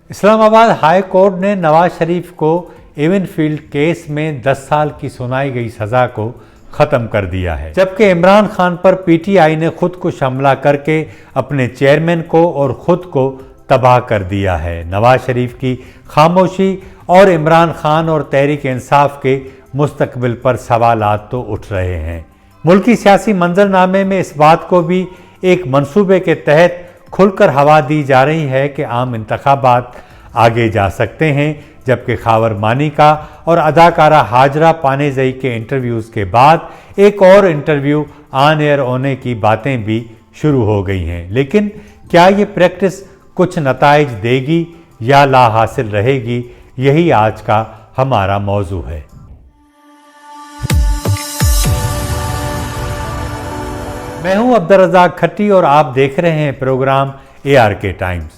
Islamabad high court ने नवाज शरीफ को Avenfield case में 10 साल की सुनाई गई सज़ा को ख़त्म कर दिया है, जबकि इमरान खान पर पीटीआई ने खुद कुछ हमला करके अपने चेयरमैन को और ख़ुद को तबाह कर दिया है। नवाज शरीफ की खामोशी और इमरान खान और तहरीक इंसाफ के मुस्तकबिल पर सवालात तो उठ रहे हैं। मुल्की सियासी मंजरनामे में इस बात को भी एक मंसूबे के तहत खुलकर हवा दी जा रही है कि आम इंतखाबात आगे जा सकते हैं, जबकि खावर मानिका और अदाकारा हाजरा पानेजई के इंटरव्यूज़ के बाद एक और इंटरव्यू ऑन एयर होने की बातें भी शुरू हो गई हैं। लेकिन क्या ये प्रैक्टिस कुछ नताइज देगी या ला हासिल रहेगी, यही आज का हमारा मौजू है। मैं हूं अब्दुल रज़ाक खट्टी और आप देख रहे हैं प्रोग्राम ARK टाइम्स।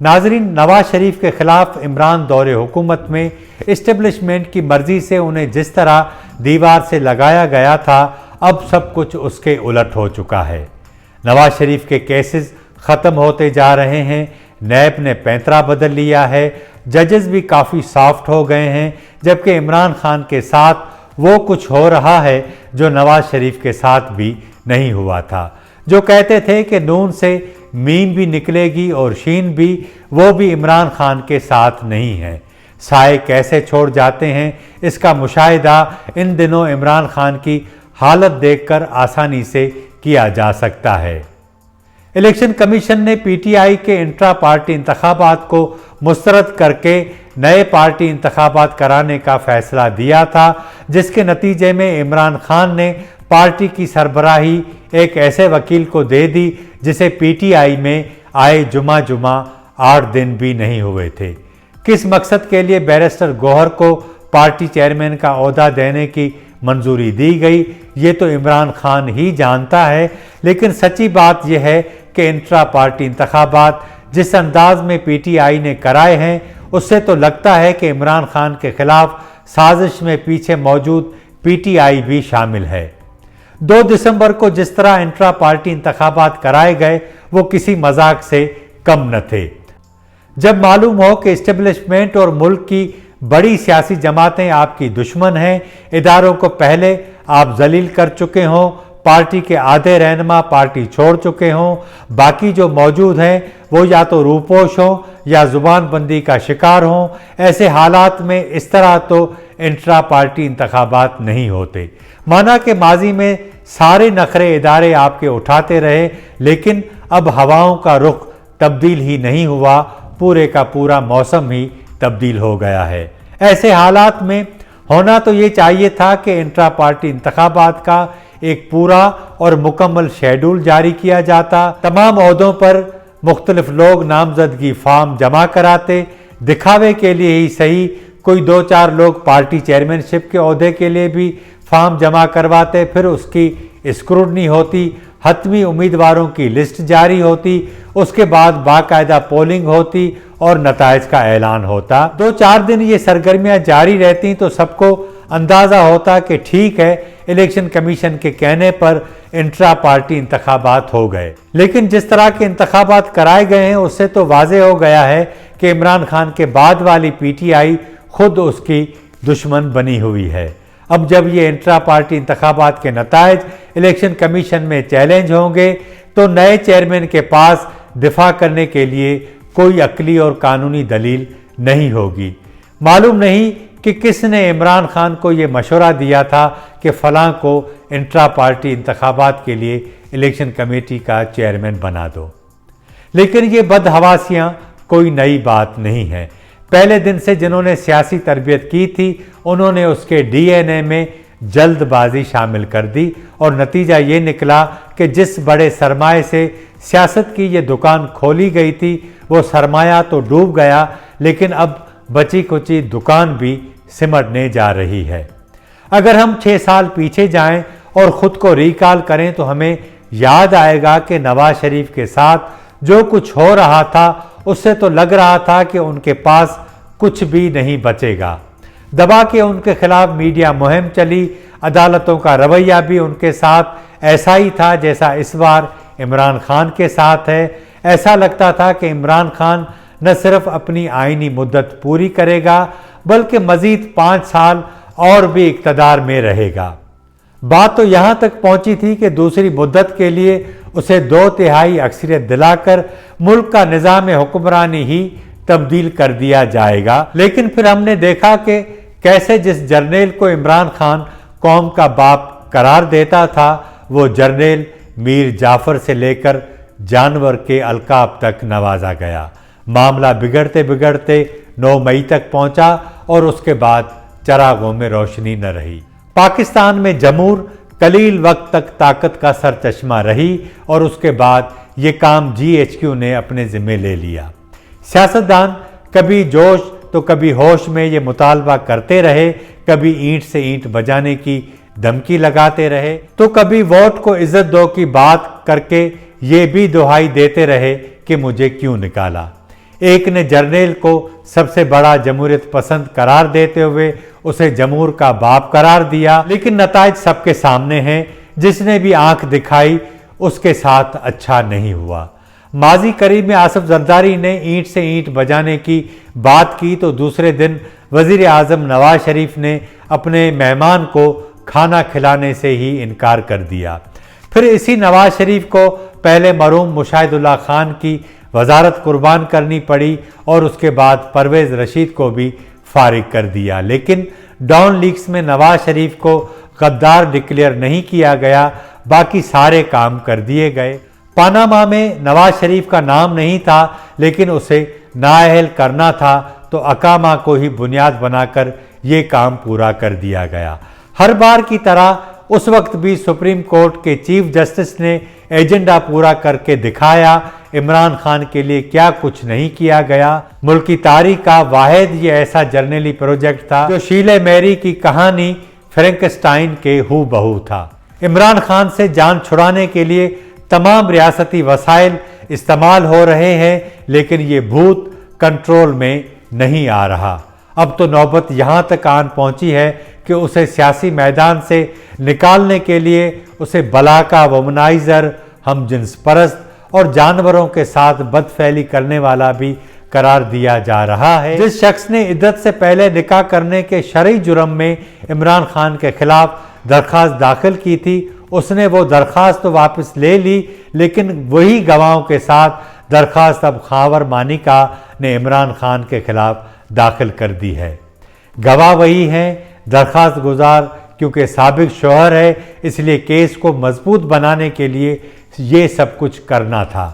नाजरीन, नवाज शरीफ के खिलाफ इमरान दौरे हुकूमत में इस्टेब्लिशमेंट की मर्जी से उन्हें जिस तरह दीवार से लगाया गया था, अब सब कुछ उसके उलट हो चुका है। नवाज शरीफ के केसेस ख़त्म होते जा रहे हैं, नैब ने पैंतरा बदल लिया है, जजेस भी काफ़ी सॉफ्ट हो गए हैं, जबकि इमरान खान के साथ वो कुछ हो रहा है जो नवाज शरीफ के साथ भी नहीं हुआ था। जो कहते थे कि नून से मीम भी निकलेगी और शीन भी, वो भी इमरान खान के साथ नहीं है। साए कैसे छोड़ जाते हैं, इसका मुशाहिदा इन दिनों इमरान खान की हालत देखकर आसानी से किया जा सकता है। इलेक्शन कमीशन ने पीटीआई के इंट्रा पार्टी इंतखाबात को मुस्तरद करके नए पार्टी इंतखाबात कराने का फैसला दिया था, जिसके नतीजे में इमरान खान ने पार्टी की सरबराही एक ऐसे वकील को दे दी जिसे पीटीआई में आए जुमा 8 दिन भी नहीं हुए थे। किस मकसद के लिए बैरिस्टर गौहर को पार्टी चेयरमैन का ओहदा देने की मंजूरी दी गई, ये तो इमरान खान ही जानता है। लेकिन सच्ची बात यह है कि इंट्रा पार्टी इंतखाबात जिस अंदाज में पीटीआई ने कराए हैं, उससे तो लगता है कि इमरान खान के खिलाफ साजिश में पीछे मौजूद पीटीआई भी शामिल है। 2 दिसंबर को जिस तरह इंट्रा पार्टी इंतखाबात कराए गए, वो किसी मजाक से कम न थे। जब मालूम हो कि इस्टेब्लिशमेंट और मुल्क की बड़ी सियासी जमातें आपकी दुश्मन हैं, इदारों को पहले आप जलील कर चुके हों, पार्टी के आधे रहनुमा पार्टी छोड़ चुके हों, बाकी जो मौजूद हैं वो या तो रूपोश हों या जुबानबंदी का शिकार हों, ऐसे हालात में इस तरह तो इंट्रा पार्टी इंतखाबात नहीं होते। माना कि माजी में सारे नखरे इदारे आपके उठाते रहे, लेकिन अब हवाओं का रुख तब्दील ही नहीं हुआ, पूरे का पूरा मौसम ही तब्दील हो गया है। ऐसे हालात में होना तो ये चाहिए था कि इंट्रा पार्टी इंतखाबात का एक पूरा और मुकम्मल शेड्यूल जारी किया जाता, तमाम ओहदों पर मुख्तलिफ लोग नामजदगी फॉर्म जमा कराते, दिखावे के लिए ही सही कोई 2-4 लोग पार्टी चेयरमैनशिप के ओहदे के लिए भी फॉर्म जमा करवाते, फिर उसकी स्क्रूटनी होती, हतमी उम्मीदवारों की लिस्ट जारी होती, उसके बाद बाकायदा पोलिंग होती और नताइज का ऐलान होता। 2-4 दिन ये सरगर्मियां जारी रहती तो सबको अंदाज़ा होता कि ठीक है, इलेक्शन कमीशन के कहने पर इंट्रा पार्टी इंतखाबात हो गए। लेकिन जिस तरह के इंतखाबात कराए गए हैं, उससे तो वाज़ेह हो गया है कि इमरान खान के बाद वाली पीटीआई खुद उसकी दुश्मन बनी हुई है। अब जब ये इंट्रा पार्टी इंतखाबात के नताइज इलेक्शन कमीशन में चैलेंज होंगे, तो नए चेयरमैन के पास दिफा करने के लिए कोई अकली और कानूनी दलील नहीं होगी। मालूम नहीं कि किसने इमरान खान को ये मशवरा दिया था कि फ़लाँ को इंट्रा पार्टी इंतखाबात के लिए इलेक्शन कमेटी का चेयरमैन बना दो। लेकिन ये बदहवासियाँ कोई नई बात नहीं है। पहले दिन से जिन्होंने सियासी तरबियत की थी, उन्होंने उसके DNA में जल्दबाजी शामिल कर दी और नतीजा ये निकला कि जिस बड़े सरमाए से सियासत की ये दुकान खोली गई थी, वो सरमाया तो डूब गया, लेकिन अब बची कुची दुकान भी सिमटने जा रही है। अगर हम 6 साल पीछे जाएं और ख़ुद को रिकॉल करें तो हमें याद आएगा कि नवाज शरीफ के साथ जो कुछ हो रहा था, उससे तो लग रहा था कि उनके पास कुछ भी नहीं बचेगा। दबा के उनके खिलाफ मीडिया मुहिम चली, अदालतों का रवैया भी उनके साथ ऐसा ही था जैसा इस बार इमरान खान के साथ है। ऐसा लगता था कि इमरान खान न सिर्फ अपनी आईनी मुद्दत पूरी करेगा बल्कि मजीद 5 साल और भी इक़्तिदार में रहेगा। बात तो यहाँ तक पहुँची थी कि दूसरी मुद्दत के लिए उसे 2/3 अक्सरियत दिलाकर मुल्क का निज़ाम हुक्मरानी ही तब्दील कर दिया जाएगा। लेकिन फिर हमने देखा कि कैसे जिस जर्नेल को इमरान खान कौम का बाप करार देता था वो जर्नेल मीर जाफर से लेकर जानवर के अलकाब तक नवाजा गया। मामला बिगड़ते बिगड़ते 9 मई तक पहुंचा और उसके बाद चरागों में रोशनी न रही। पाकिस्तान में जमूर कलील वक्त तक ताकत का सरचश्मा रही और उसके बाद ये काम GHQ ने अपने ज़िम्मे ले लिया। सियासतदान कभी जोश तो कभी होश में ये मुतालबा करते रहे, कभी ईंट से ईंट बजाने की धमकी लगाते रहे तो कभी वोट को इज्जत दो की बात करके ये भी दुहाई देते रहे कि मुझे क्यों निकाला। एक ने जर्नेल को सबसे बड़ा जमहूरियत पसंद करार देते हुए उसे जमूर का बाप करार दिया, लेकिन नताइज सबके सामने हैं। जिसने भी आंख दिखाई उसके साथ अच्छा नहीं हुआ। माजी करीब में आसिफ जरदारी ने ईंट से ईंट बजाने की बात की तो दूसरे दिन वजीर आज़म नवाज शरीफ ने अपने मेहमान को खाना खिलाने से ही इनकार कर दिया। फिर इसी नवाज शरीफ को पहले मरहूम मुशाहिदुल्लाह खान की वजारत कुर्बान करनी पड़ी और उसके बाद परवेज़ रशीद को भी फारिग कर दिया। लेकिन डॉन लीक्स में नवाज शरीफ को गद्दार डिक्लेयर नहीं किया गया, बाकी सारे काम कर दिए गए। पानामा में नवाज शरीफ का नाम नहीं था लेकिन उसे नाअहल करना था तो अकामा को ही बुनियाद बनाकर ये काम पूरा कर दिया गया। हर बार की तरह उस वक्त भी सुप्रीम कोर्ट के चीफ जस्टिस ने एजेंडा पूरा करके दिखाया। इमरान खान के लिए क्या कुछ नहीं किया गया। मुल्क की तारीख का वाहिद ये ऐसा जर्नली प्रोजेक्ट था जो शीले मैरी की कहानी फ्रैंकस्टाइन के हूबहू था। इमरान खान से जान छुड़ाने के लिए तमाम रियासती वसाइल इस्तेमाल हो रहे हैं लेकिन ये भूत कंट्रोल में नहीं आ रहा। अब तो नौबत यहाँ तक आन पहुँची है कि उसे सियासी मैदान से निकालने के लिए उसे बलाका, वुमनाइजर, हम जिन्स परस्त और जानवरों के साथ बदफैली करने वाला भी करार दिया जा रहा है। जिस शख्स ने इद्दत से पहले निकाह करने के शरई जुर्म में इमरान खान के खिलाफ दरख्वास्त दाखिल की थी उसने वो दरख्वास्त तो वापस ले ली, लेकिन वही गवाहों के साथ दरख्वास्त अब खावर मानिका ने इमरान खान के खिलाफ दाखिल कर दी है। गवाह वही हैं, दरख्वास्त गुजार क्योंकि साबिक शौहर है इसलिए केस को मजबूत बनाने के लिए ये सब कुछ करना था।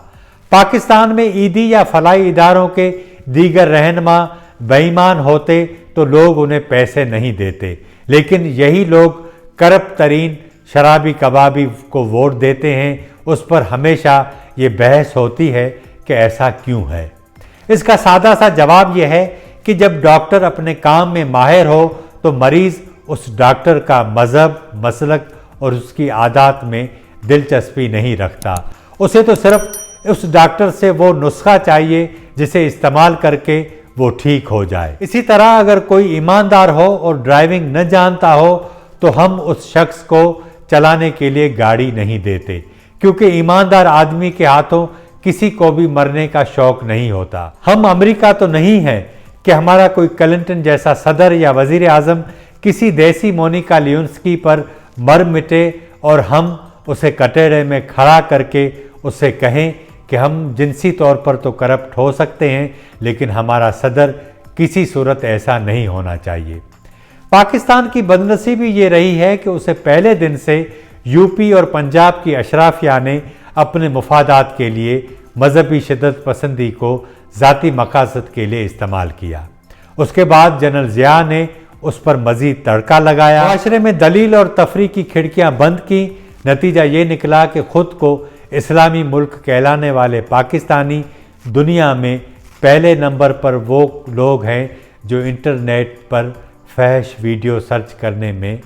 पाकिस्तान में ईदी या फलाई इदारों के दीगर रहनुमा बेईमान होते तो लोग उन्हें पैसे नहीं देते, लेकिन यही लोग करप्ट तरीन शराबी कबाबी को वोट देते हैं। उस पर हमेशा ये बहस होती है कि ऐसा क्यों है। इसका सादा सा जवाब यह है कि जब डॉक्टर अपने काम में माहिर हो तो मरीज़ उस डॉक्टर का मज़हब, मसलक और उसकी आदत में दिलचस्पी नहीं रखता। उसे तो सिर्फ उस डॉक्टर से वो नुस्खा चाहिए जिसे इस्तेमाल करके वो ठीक हो जाए। इसी तरह अगर कोई ईमानदार हो और ड्राइविंग न जानता हो तो हम उस शख्स को चलाने के लिए गाड़ी नहीं देते, क्योंकि ईमानदार आदमी के हाथों किसी को भी मरने का शौक नहीं होता। हम अमेरिका तो नहीं है कि हमारा कोई क्लिंटन जैसा सदर या वजीर आज़म किसी देसी मोनिका लियोन्स्की पर मर मिटे और हम उसे कटहरे में खड़ा करके उससे कहें कि हम जिनसी तौर पर तो करप्ट हो सकते हैं लेकिन हमारा सदर किसी सूरत ऐसा नहीं होना चाहिए। पाकिस्तान की बदनसीबी ये रही है कि उसे पहले दिन से यूपी और पंजाब की अशराफिया ने अपने मुफादात के लिए मजहबी शिद्दत पसंदी को ज़ाती मकासद के लिए इस्तेमाल किया। उसके बाद जनरल ज़िया ने उस पर मज़ीद तड़का लगाया। माशरे में दलील और तफरी की खिड़कियाँ बंद की। नतीजा ये निकला कि ख़ुद को इस्लामी मुल्क कहलाने वाले पाकिस्तानी दुनिया में पहले नंबर पर वो लोग हैं जो इंटरनेट पर फहश वीडियो सर्च करने में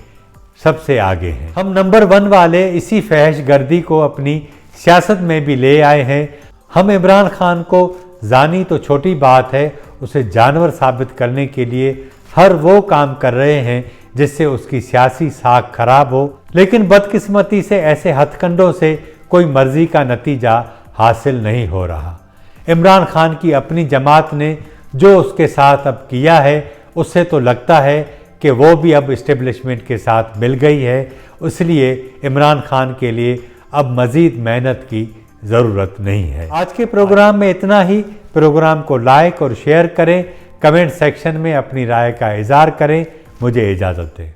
सबसे आगे हैं। हम नंबर 1 वाले इसी फहश गर्दी को अपनी सियासत में भी ले आए हैं। हम इमरान खान को जानी तो छोटी बात है, उसे जानवर साबित करने के लिए हर वो काम कर रहे हैं जिससे उसकी सियासी साख खराब हो। लेकिन बदकिस्मती से ऐसे हथकंडों से कोई मर्जी का नतीजा हासिल नहीं हो रहा। इमरान खान की अपनी जमात ने जो उसके साथ अब किया है, उससे तो लगता है कि वो भी अब इस्टेब्लिशमेंट के साथ मिल गई है। इसलिए इमरान खान के लिए अब मज़ीद मेहनत की ज़रूरत नहीं है। आज के प्रोग्राम में इतना ही। प्रोग्राम को लाइक और शेयर करें, कमेंट सेक्शन में अपनी राय का इज़हार करें। मुझे इजाज़त दें।